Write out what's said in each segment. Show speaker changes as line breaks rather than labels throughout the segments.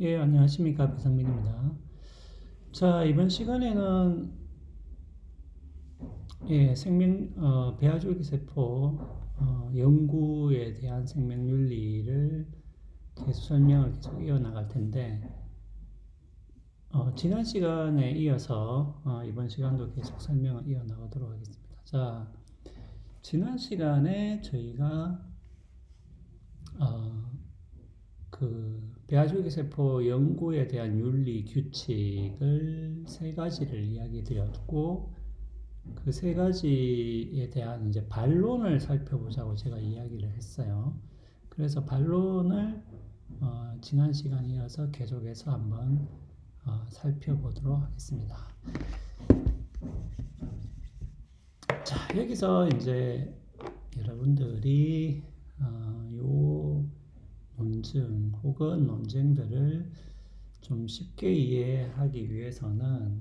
예, 안녕하십니까. 배상민입니다. 자, 이번 시간에는 배아줄기세포 연구에 대한 생명윤리를 계속 설명을 계속 이어나갈 텐데, 지난 시간에 이어서 이번 시간도 계속 설명을 이어나가도록 하겠습니다. 자, 지난 시간에 저희가 어, 배아줄기세포 연구에 대한 윤리 규칙을 세 가지를 이야기 드렸고, 그 세 가지에 대한 이제 반론을 살펴보자고 제가 이야기를 했어요. 그래서 반론을 지난 시간에 이어서 계속해서 한번 살펴보도록 하겠습니다. 자, 여기서 이제 여러분들이 요 논증 혹은 논쟁들을 좀 쉽게 이해하기 위해서는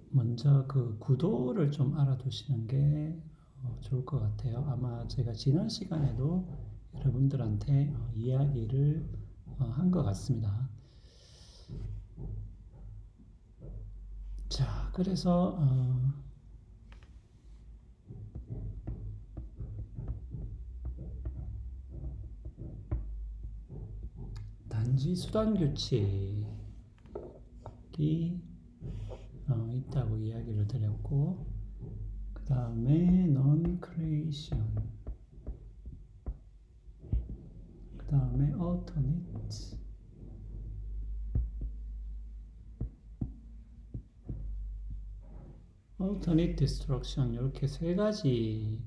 먼저 그 구도를 좀 알아두시는 게 좋을 것 같아요. 아마 제가 지난 시간에도 여러분들한테 이야기를 한 것 같습니다. 자, 그래서 단지 수단 규칙이 있다고 이야기를 드렸고, 그 다음에 non-creation, 그 다음에 alternate destruction, 이렇게 세 가지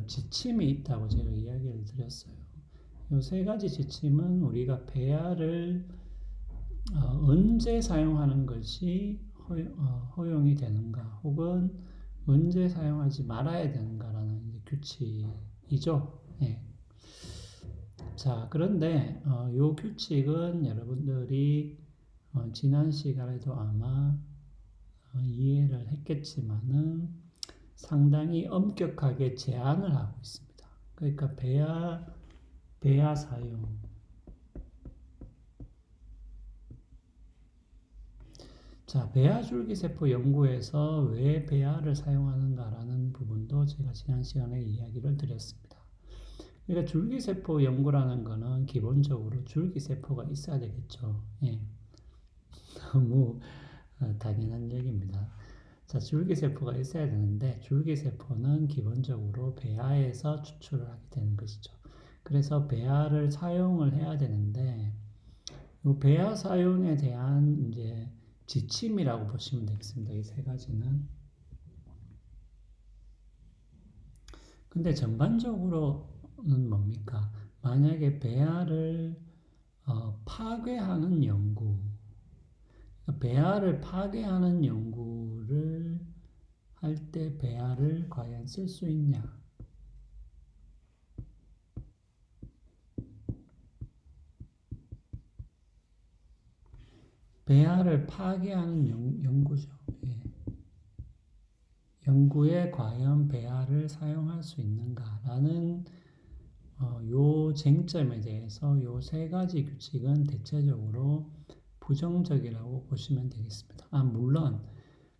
지침이 있다고 제가 이야기를 드렸어요. 이 세 가지 지침은 우리가 배아를 언제 사용하는 것이 허용이 되는가, 혹은 언제 사용하지 말아야 되는가라는 규칙이죠. 네. 자, 그런데 이 규칙은 여러분들이 지난 시간에도 아마 이해를 했겠지만은 상당히 엄격하게 제한을 하고 있습니다. 그러니까 배아 사용, 자, 배아줄기세포 연구에서 왜 배아를 사용하는가라는 부분도 제가 지난 시간에 이야기를 드렸습니다. 그러니까 줄기세포 연구라는 거는 기본적으로 줄기세포가 있어야 되겠죠. 예. 너무 당연한 얘기입니다. 자, 줄기세포가 있어야 되는데, 줄기세포는 기본적으로 배아에서 추출을 하게 되는 것이죠. 그래서 배아를 사용을 해야 되는데, 이 배아 사용에 대한 이제 지침이라고 보시면 되겠습니다. 이 세 가지는. 근데 전반적으로는 뭡니까? 만약에 배아를 파괴하는 연구, 배아를 파괴하는 연구를 할 때 배아를 과연 쓸 수 있냐? 배아를 파괴하는 연구죠. 예. 연구에 과연 배아를 사용할 수 있는가라는 요 쟁점에 대해서 요 세 가지 규칙은 대체적으로 부정적이라고 보시면 되겠습니다. 물론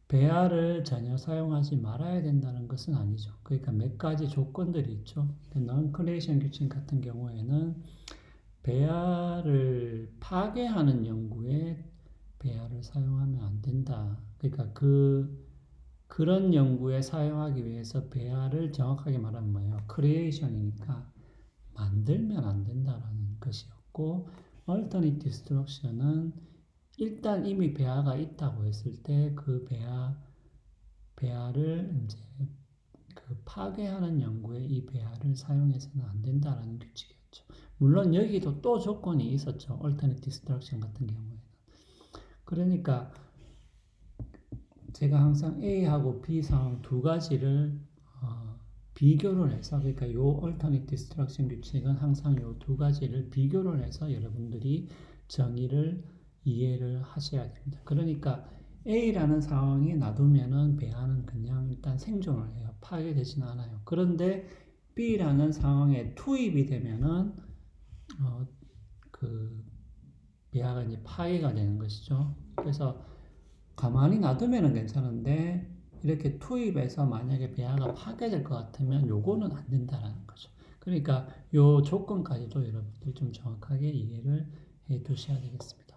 배아를 전혀 사용하지 말아야 된다는 것은 아니죠. 그러니까 몇 가지 조건들이 있죠. non-creation 규칙 같은 경우에는 배아를 파괴하는 연구에 배아를 사용하면 안 된다. 그러니까 그런 연구에 사용하기 위해서 배아를 정확하게 말하면 뭐예요? 크리에이션이니까 만들면 안 된다라는 것이었고, alternate destruction은 일단 이미 배아가 있다고 했을 때 그 배아를 이제 그 파괴하는 연구에 이 배아를 사용해서는 안 된다라는 규칙이었죠. 물론 여기도 또 조건이 있었죠. alternate destruction 같은 경우에는. 그러니까 제가 항상 A하고 B 상황 두 가지를 비교를 해서, 그러니까 요 alternate destruction 규칙은 항상 요 두 가지를 비교를 해서 여러분들이 정의를 이해를 하셔야 됩니다. 그러니까 A라는 상황이 놔두면은 배아는 그냥 일단 생존을 해요. 파괴되지는 않아요. 그런데 B라는 상황에 투입이 되면은 어, 그 배아가 이제 파괴가 되는 것이죠. 그래서 가만히 놔두면은 괜찮은데 이렇게 투입해서 만약에 배아가 파괴될 것 같으면 요거는 안 된다라는 거죠. 그러니까 요 조건까지도 여러분들이 좀 정확하게 이해를 해 두셔야 되겠습니다.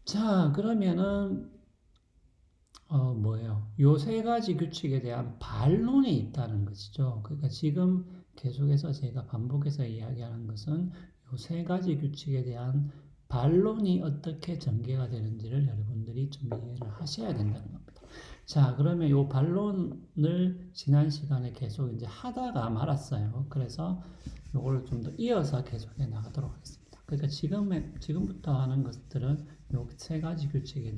자, 그러면은 뭐예요? 요 세 가지 규칙에 대한 반론이 있다는 것이죠. 그러니까 지금 계속해서 제가 반복해서 이야기하는 것은 요 세 가지 규칙에 대한 반론이 어떻게 전개가 되는지를 여러분들이 좀 이해를 하셔야 된다는 겁니다. 자, 그러면 요 반론을 지난 시간에 계속 이제 하다가 말았어요. 그래서 요거를 좀 더 이어서 계속해 나가도록 하겠습니다. 그러니까 지금부터 하는 것들은 요 세 가지 규칙에